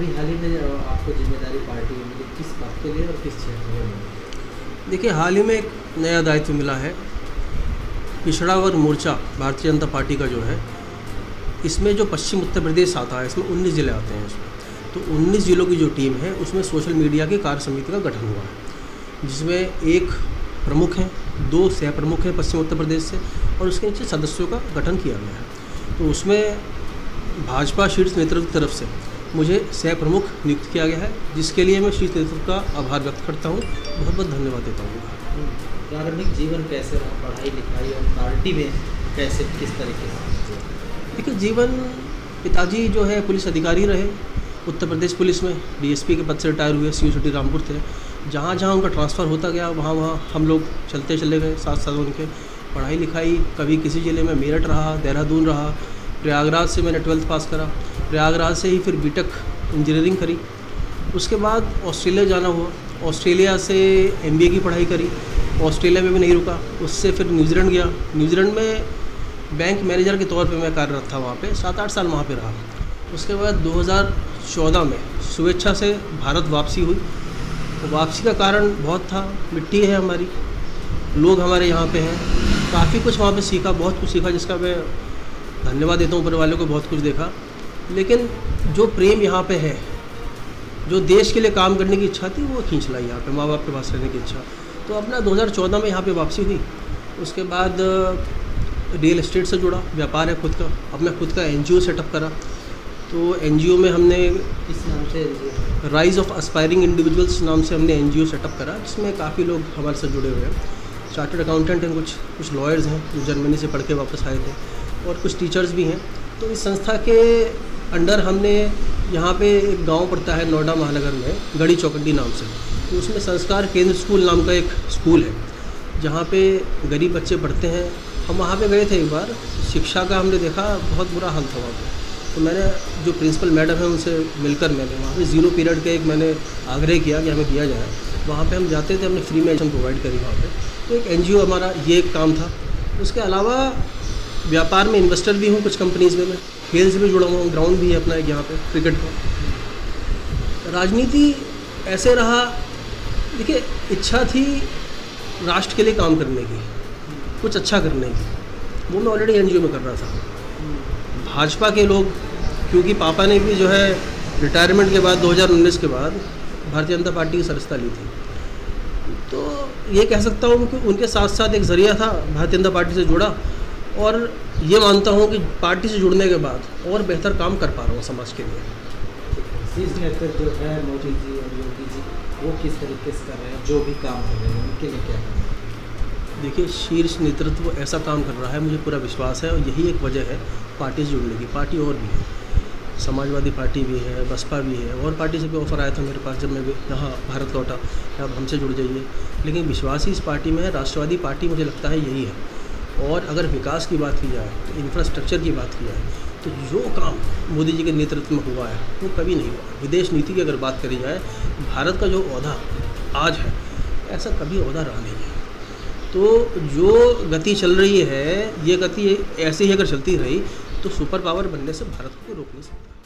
अभी हाल ही में आपको जिम्मेदारी पार्टी में मिली, किस बात के लिए और किस क्षेत्र में? देखिए, हाल ही में एक नया दायित्व मिला है। पिछड़ा वर्ग मोर्चा भारतीय जनता पार्टी का जो है, इसमें जो पश्चिम उत्तर प्रदेश आता है, इसमें 19 ज़िले आते हैं इसमें। तो 19 ज़िलों की जो टीम है, उसमें सोशल मीडिया की कार्य समिति का गठन हुआ है, जिसमें एक प्रमुख हैं, 2 सह प्रमुख हैं पश्चिम उत्तर प्रदेश से, और उसके नीचे सदस्यों का गठन किया गया है। तो उसमें भाजपा शीर्ष नेतृत्व की तरफ से मुझे सह प्रमुख नियुक्त किया गया है, जिसके लिए मैं शीर्ष नेतृत्व का आभार व्यक्त करता हूँ, बहुत बहुत धन्यवाद देता हूँ। प्रारंभिक जीवन कैसे रहा, पढ़ाई लिखाई और पार्टी में कैसे, किस तरीके से? देखिए, जीवन, पिताजी जो है पुलिस अधिकारी रहे उत्तर प्रदेश पुलिस में, डीएसपी के पद से रिटायर हुए, सीओ सिटी रामपुर थे। जहाँ जहाँ उनका ट्रांसफ़र होता गया, वहाँ वहाँ हम लोग चले गए साथ साथ उनके। पढ़ाई लिखाई कभी किसी ज़िले में, मेरठ रहा, देहरादून रहा, प्रयागराज से मैंने 12th पास करा, प्रयागराज से ही फिर बीटेक इंजीनियरिंग करी। उसके बाद ऑस्ट्रेलिया जाना हुआ, ऑस्ट्रेलिया से MBA की पढ़ाई करी, ऑस्ट्रेलिया में भी नहीं रुका, उससे फिर न्यूजीलैंड गया। न्यूजीलैंड में बैंक मैनेजर के तौर पे मैं कार्यरत था, वहाँ पे 7-8 साल वहाँ पे रहा। उसके बाद 2014 में स्वेच्छा से भारत वापसी हुई। वापसी का कारण बहुत था, मिट्टी है हमारी, लोग हमारे यहाँ पे हैं, काफ़ी कुछ वहाँ पे सीखा, बहुत कुछ सीखा, जिसका मैं धन्यवाद देता हूँ ऊपर वाले को, बहुत कुछ देखा। लेकिन जो प्रेम यहाँ पे है, जो देश के लिए काम करने की इच्छा थी, वो खींच लाई यहाँ पे, माँ बाप के पास रहने की इच्छा। तो अपना 2014 में यहाँ पे वापसी हुई। उसके बाद रियल एस्टेट से जुड़ा, व्यापार है खुद का, अपना खुद का NGO सेटअप करा। तो NGO में हमने, किस नाम से? राइज ऑफ एस्पायरिंग इंडिविजुअल्स नाम से हमने NGO सेटअप करा, जिसमें काफ़ी लोग हमारे साथ जुड़े हुए हैं। चार्टर्ड अकाउंटेंट हैं, कुछ लॉयर्स हैं जो जर्मनी से पढ़ के वापस आए थे, और कुछ टीचर्स भी हैं। तो इस संस्था के अंडर हमने, यहाँ पे एक गांव पड़ता है नोएडा महानगर में, गढ़ी चौकड्डी नाम से, तो उसमें संस्कार केंद्र स्कूल नाम का एक स्कूल है, जहाँ पे गरीब बच्चे पढ़ते हैं। हम वहाँ पे गए थे एक बार, शिक्षा का हमने देखा, बहुत बुरा हाल था वहाँ पे। तो मैंने जो प्रिंसिपल मैडम है उनसे मिलकर मैंने वहाँ पे 0 पीरियड का एक मैंने आग्रह किया कि हमें दिया जाए। वहाँ पे हम जाते थे, हमने फ्री में एजुकेशन प्रोवाइड करी वहाँ पे। तो एक NGO हमारा ये एक काम था। उसके अलावा व्यापार में इन्वेस्टर भी हूँ कुछ कंपनीज़ में, मैं खेल से भी जुड़ा हुआ हूँ, ग्राउंड भी है अपना एक यहाँ पे क्रिकेट का। राजनीति ऐसे रहा, देखिए, इच्छा थी राष्ट्र के लिए काम करने की, कुछ अच्छा करने की, वो मैं ऑलरेडी NGO में कर रहा था। भाजपा के लोग, क्योंकि पापा ने भी जो है रिटायरमेंट के बाद 2019 के बाद भारतीय जनता पार्टी की सदस्यता ली थी, तो ये कह सकता हूँ कि उनके साथ साथ एक ज़रिया था, भारतीय जनता पार्टी से जुड़ा, और ये मानता हूँ कि पार्टी से जुड़ने के बाद और बेहतर काम कर पा रहा हूँ समाज के लिए। शीर्ष नेतृत्व जो है, मोदी जी और योगी जी, वो किस तरीके से कर रहे हैं, जो भी काम कर रहे हैं, उनके लिए क्या करना है? देखिए, शीर्ष नेतृत्व ऐसा काम कर रहा है, मुझे पूरा विश्वास है, और यही एक वजह है पार्टी से जुड़ने की। पार्टी और भी है, समाजवादी पार्टी भी है, बसपा भी है, और पार्टी से भी ऑफ़र आया था मेरे पास जब मैं यहाँ भारत लौटा, अब हमसे जुड़ जाइए। लेकिन विश्वास ही इस पार्टी में है, राष्ट्रवादी पार्टी मुझे लगता है यही है। और अगर विकास की बात की जाए, तो इंफ्रास्ट्रक्चर की बात की जाए, तो जो काम मोदी जी के नेतृत्व में हुआ है वो कभी नहीं हुआ। विदेश नीति की अगर बात करी जाए, भारत का जो ओहदा आज है, ऐसा कभी ओहदा रहा नहीं है। तो जो गति चल रही है, ये गति ऐसे ही अगर चलती रही, तो सुपर पावर बनने से भारत को रोक नहीं सकता।